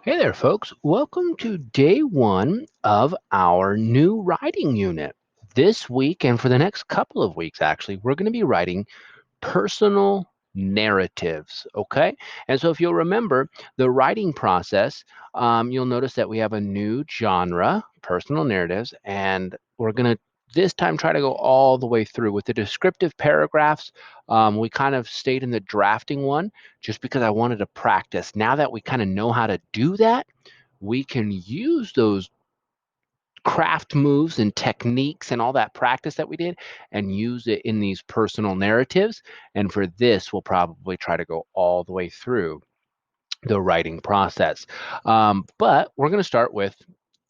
Hey there, folks. Welcome to day one of our new writing unit. This week, and for the next couple of weeks, actually, we're going to be writing personal narratives. Okay. And so, if you'll remember the writing process, you'll notice that we have a new genre, personal narratives, and we're going to this time try to go all the way through with the descriptive paragraphs. We kind of stayed in the drafting one just because I wanted to practice. Now that we kind of know how to do that, we can use those craft moves and techniques and all that practice that we did and use it in these personal narratives. And for this, we'll probably try to go all the way through the writing process. But we're going to start with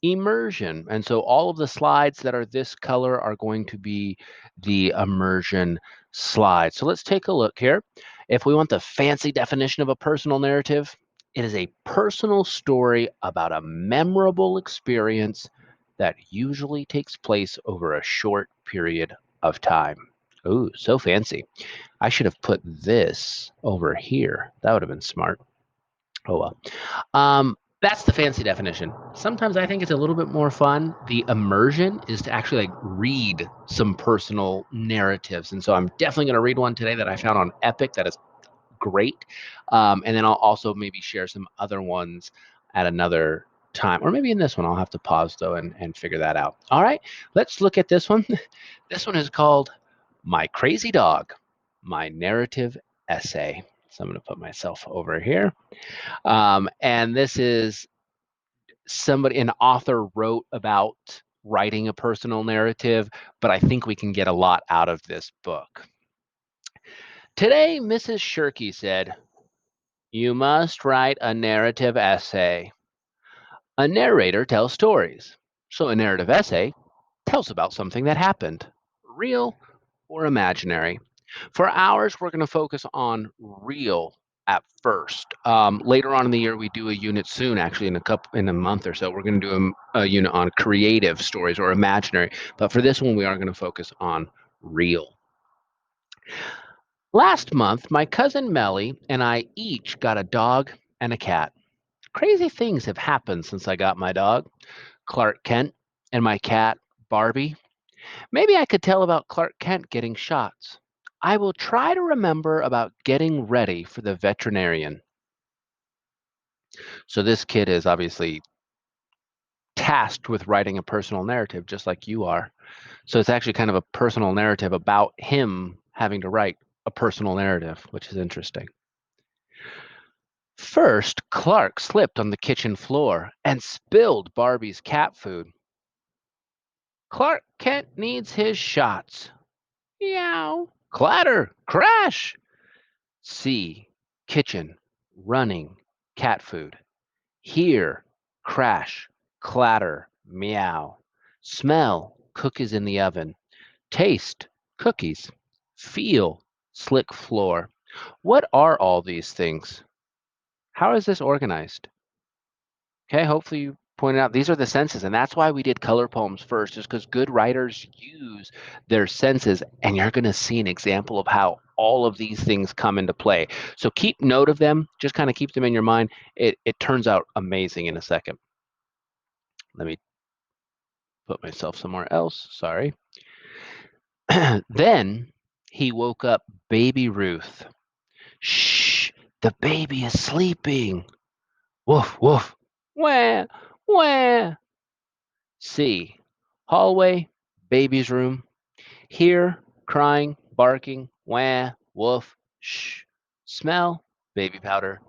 immersion. And so all of the slides that are this color are going to be the immersion slides. So let's take a look here. If we want the fancy definition of a personal narrative, it is a personal story about a memorable experience that usually takes place over a short period of time. Ooh, so fancy. I should have put this over here. That would have been smart. Oh well. That's the fancy definition. Sometimes I think it's a little bit more fun. The immersion is to actually like read some personal narratives, and so I'm definitely going to read one today that I found on Epic that is great. And then I'll also maybe share some other ones at another time, or maybe in this one. I'll have to pause though and figure that out. All right, let's look at this one. This one is called "My Crazy Dog," my narrative essay. So I'm going to put myself over here. And this is an author wrote about writing a personal narrative, but I think we can get a lot out of this book. Today, Mrs. Shirky said, "You must write a narrative essay. A narrator tells stories, so a narrative essay tells about something that happened, real or imaginary. For ours, we're going to focus on real at first. Later on in the year, we do a unit soon, actually in a month or so. We're going to do a unit on creative stories or imaginary. But for this one, we are going to focus on real. Last month, my cousin Melly and I each got a dog and a cat. Crazy things have happened since I got my dog, Clark Kent, and my cat, Barbie. Maybe I could tell about Clark Kent getting shots. I will try to remember about getting ready for the veterinarian. So this kid is obviously tasked with writing a personal narrative, just like you are. So it's actually kind of a personal narrative about him having to write a personal narrative, which is interesting. First, Clark slipped on the kitchen floor and spilled Barbie's cat food. Clark Kent needs his shots. Meow. Clatter. Crash. See. Kitchen. Running. Cat food. Hear. Crash. Clatter. Meow. Smell. Cookies in the oven. Taste. Cookies. Feel. Slick floor. What are all these things? How is this organized? Okay, hopefully you pointed out these are the senses, and that's why we did color poems first, is because good writers use their senses, and you're going to see an example of how all of these things come into play. So keep note of them, just kind of keep them in your mind. It turns out amazing in a second. Let me put myself somewhere else. Sorry. Then he woke up baby Ruth. Shh, the baby is sleeping. Woof, woof. Wah, wah. C. Hallway, baby's room. Hear, crying, barking, wah, woof, shh. Smell, baby powder.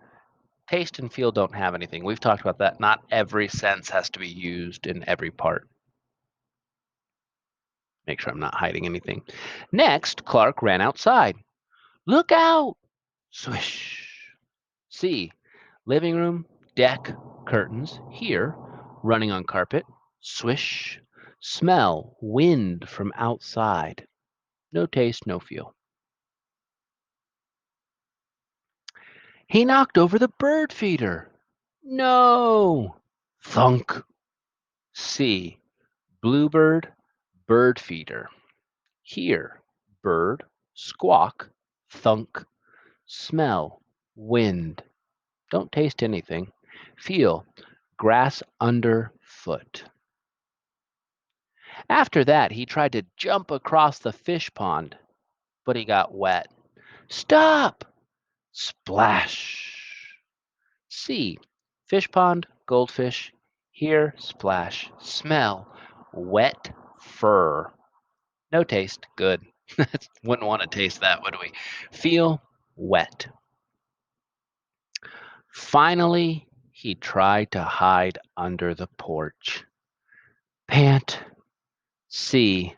Taste and feel don't have anything. We've talked about that. Not every sense has to be used in every part. Make sure I'm not hiding anything. Next, Clark ran outside. Look out! Swish. C. Living room, deck, curtains. Hear, running on carpet. Swish. Smell, wind from outside. No taste, no feel. He knocked over the bird feeder. No! Thunk. See. Bluebird, bird feeder. Hear. Bird, squawk, thunk. Smell. Wind. Don't taste anything. Feel grass underfoot. After that, he tried to jump across the fish pond, but he got wet. Stop! Splash! See, fish pond, goldfish. Here, splash. Smell, wet fur. No taste, good. Wouldn't want to taste that, would we? Feel, wet. Finally, he tried to hide under the porch. Pant, see,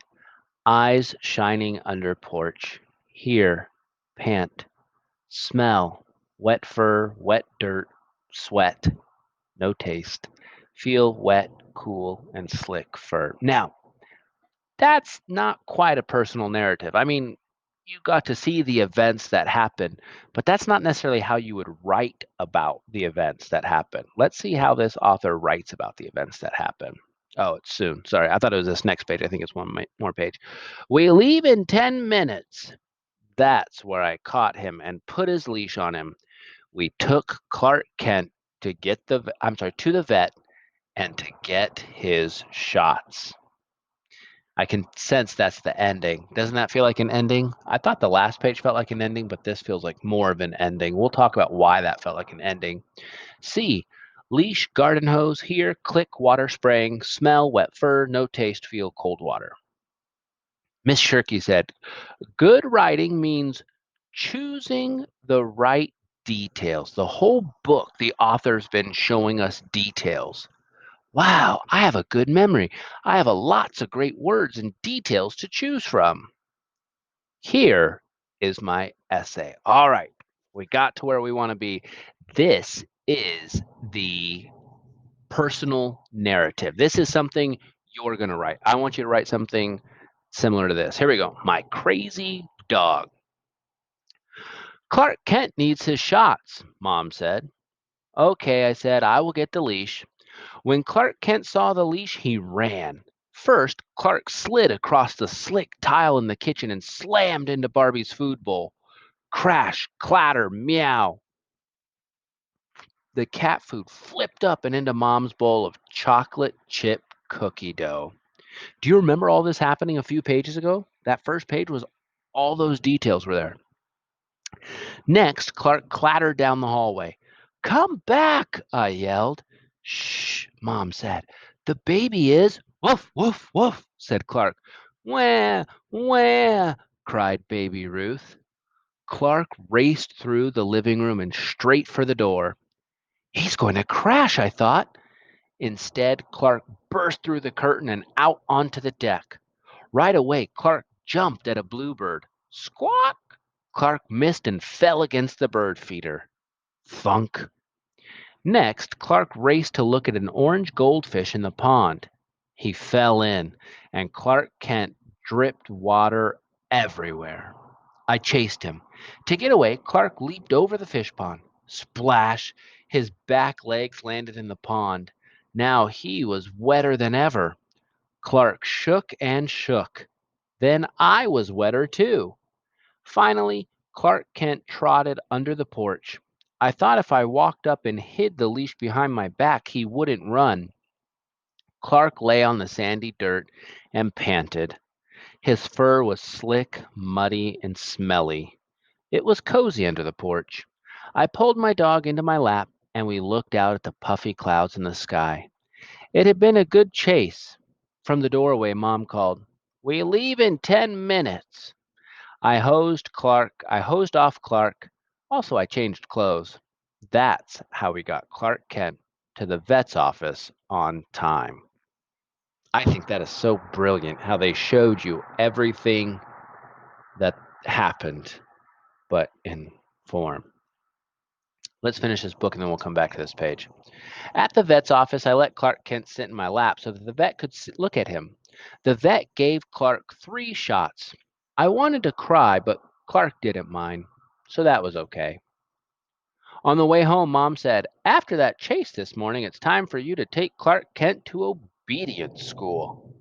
eyes shining under porch. Hear, pant, smell, wet fur, wet dirt, sweat, no taste. Feel wet, cool, and slick fur. Now, that's not quite a personal narrative. I mean, you got to see the events that happened, but that's not necessarily how you would write about the events that happen. Let's see how this author writes about the events that happen. Oh, it's soon. Sorry, I thought it was this next page. I think it's one more page. We leave in 10 minutes. That's where I caught him and put his leash on him. We took Clark Kent to to the vet and to get his shots. I can sense that's the ending. Doesn't that feel like an ending? I thought the last page felt like an ending, but this feels like more of an ending. We'll talk about why that felt like an ending. C. Leash, garden hose, here, click, water spraying, smell, wet fur, no taste, feel, cold water. Miss Shirky said, good writing means choosing the right details. The whole book, the author's been showing us details. Wow, I have a good memory. I have lots of great words and details to choose from. Here is my essay. All right, we got to where we want to be. This is the personal narrative. This is something you're going to write. I want you to write something similar to this. Here we go. My crazy dog. Clark Kent needs his shots, Mom said. Okay, I said, I will get the leash. When Clark Kent saw the leash, he ran. First, Clark slid across the slick tile in the kitchen and slammed into Barbie's food bowl. Crash, clatter, meow. The cat food flipped up and into Mom's bowl of chocolate chip cookie dough. Do you remember all this happening a few pages ago? That first page was all those details were there. Next, Clark clattered down the hallway. Come back, I yelled. Shh, Mom said. The baby is. Woof, woof, woof, said Clark. Wah, wah, cried baby Ruth. Clark raced through the living room and straight for the door. He's going to crash, I thought. Instead, Clark burst through the curtain and out onto the deck. Right away, Clark jumped at a bluebird. Squawk! Clark missed and fell against the bird feeder. Thunk. Next, Clark raced to look at an orange goldfish in the pond. He fell in, and Clark Kent dripped water everywhere. I chased him. To get away, Clark leaped over the fish pond. Splash! His back legs landed in the pond. Now he was wetter than ever. Clark shook and shook. Then I was wetter too. Finally, Clark Kent trotted under the porch. I thought if I walked up and hid the leash behind my back, he wouldn't run. Clark lay on the sandy dirt and panted. His fur was slick, muddy, and smelly. It was cozy under the porch. I pulled my dog into my lap, and we looked out at the puffy clouds in the sky. It had been a good chase. From the doorway, Mom called, We leave in 10 minutes. I hosed off Clark. Also, I changed clothes. That's how we got Clark Kent to the vet's office on time. I think that is so brilliant how they showed you everything that happened, but in form. Let's finish this book and then we'll come back to this page. At the vet's office, I let Clark Kent sit in my lap so that the vet could look at him. The vet gave Clark 3 shots. I wanted to cry, but Clark didn't mind, so that was okay. On the way home, Mom said, After that chase this morning, it's time for you to take Clark Kent to obedience school.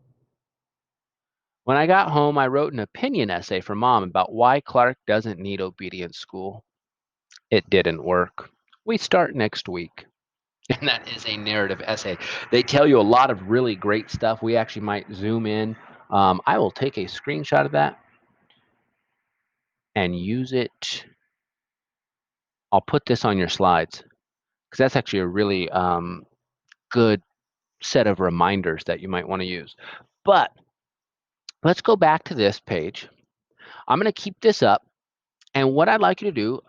When I got home, I wrote an opinion essay for Mom about why Clark doesn't need obedience school. It didn't work. We start next week. And that is a narrative essay. They tell you a lot of really great stuff. We actually might zoom in. I will take a screenshot of that and use it. I'll put this on your slides because that's actually a really good set of reminders that you might want to use. But let's go back to this page. I'm going to keep this up. And what I'd like you to do,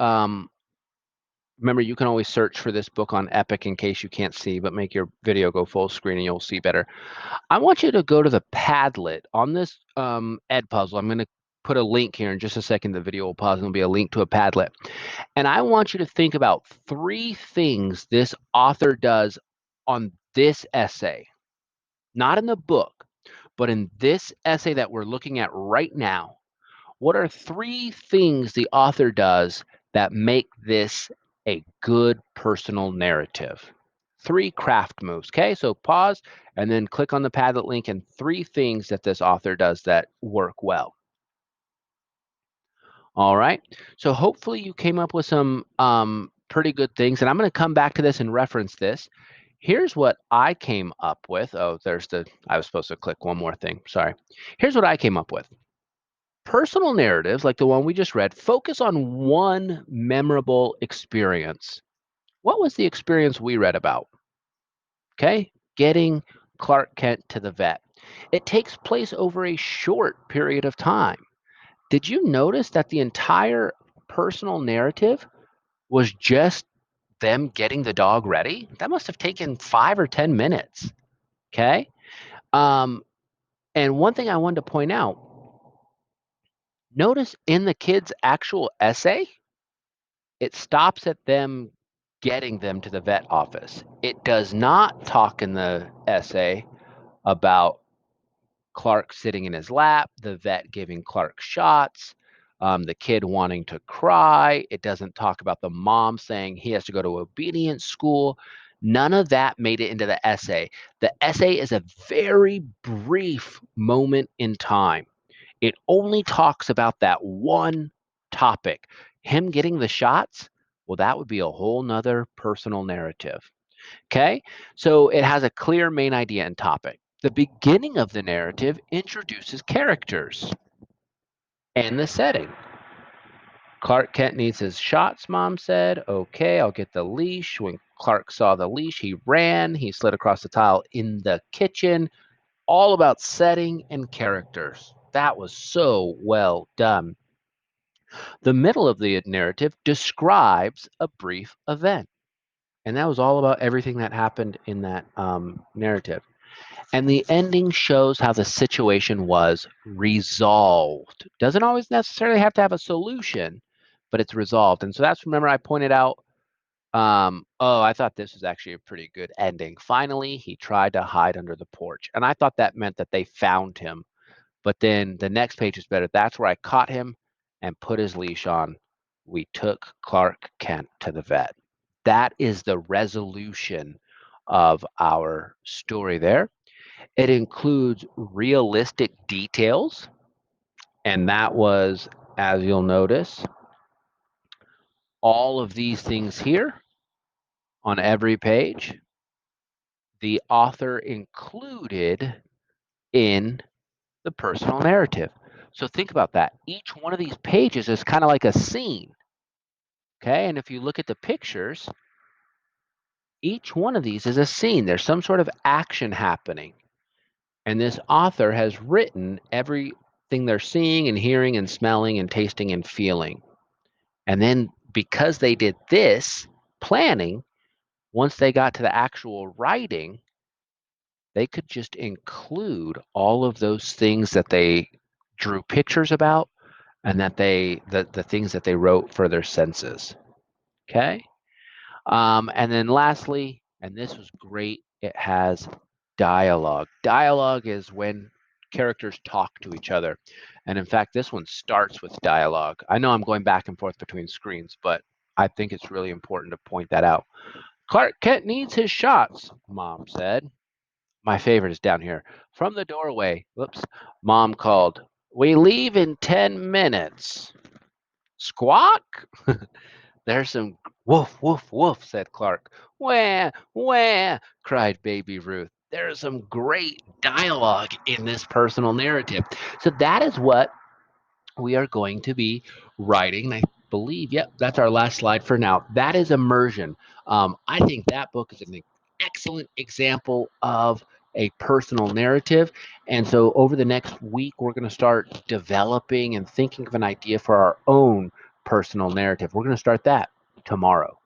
remember, you can always search for this book on Epic in case you can't see, but make your video go full screen and you'll see better. I want you to go to the Padlet on this Ed puzzle. I'm going to put a link here in just a second. The video will pause and there'll be a link to a Padlet. And I want you to think about 3 things this author does on this essay, not in the book, but in this essay that we're looking at right now. What are 3 things the author does that make this a good personal narrative? 3 craft moves. Okay, so pause and then click on the Padlet link and 3 things that this author does that work well. All right, so hopefully you came up with some pretty good things, and I'm going to come back to this and reference this. Here's what I came up with. Oh, I was supposed to click one more thing. Sorry. Here's what I came up with. Personal narratives, like the one we just read, focus on one memorable experience. What was the experience we read about? Okay, getting Clark Kent to the vet. It takes place over a short period of time. Did you notice that the entire personal narrative was just them getting the dog ready? That must have taken 5 or 10 minutes. Okay. And one thing I wanted to point out, notice in the kid's actual essay, it stops at them getting them to the vet office. It does not talk in the essay about Clark sitting in his lap, the vet giving Clark shots, the kid wanting to cry. It doesn't talk about the mom saying he has to go to obedience school. None of that made it into the essay. The essay is a very brief moment in time. It only talks about that one topic. Him getting the shots, well, that would be a whole nother personal narrative. Okay, so it has a clear main idea and topic. The beginning of the narrative introduces characters and the setting. Clark Kent needs his shots, Mom said. Okay, I'll get the leash. When Clark saw the leash, he ran. He slid across the tile in the kitchen. All about setting and characters. That was so well done. The middle of the narrative describes a brief event. And that was all about everything that happened in that narrative. And the ending shows how the situation was resolved. Doesn't always necessarily have to have a solution, but it's resolved. And so that's, remember, I pointed out, oh, I thought this was actually a pretty good ending. Finally, he tried to hide under the porch. And I thought that meant that they found him. But then the next page is better. That's where I caught him and put his leash on. We took Clark Kent to the vet. That is the resolution of our story there. It includes realistic details, and that was, as you'll notice, all of these things here on every page, the author included in the personal narrative. So think about that. Each one of these pages is kind of like a scene, okay? And if you look at the pictures, each one of these is a scene. There's some sort of action happening. And this author has written everything they're seeing and hearing and smelling and tasting and feeling. And then because they did this planning, once they got to the actual writing, they could just include all of those things that they drew pictures about and that the things that they wrote for their senses. Okay. And then lastly, and this was great, it has dialogue. Dialogue is when characters talk to each other. And in fact, this one starts with dialogue. I know I'm going back and forth between screens, but I think it's really important to point that out. Clark Kent needs his shots, Mom said. My favorite is down here. From the doorway, whoops, Mom called, "We leave in 10 minutes. Squawk?" There's some Woof, woof, woof, said Clark. Wah, wah, cried baby Ruth. There's some great dialogue in this personal narrative. So that is what we are going to be writing. I believe, yep, that's our last slide for now. That is Immersion. I think that book is an excellent example of a personal narrative. And so over the next week, we're going to start developing and thinking of an idea for our own personal narrative. We're going to start that tomorrow.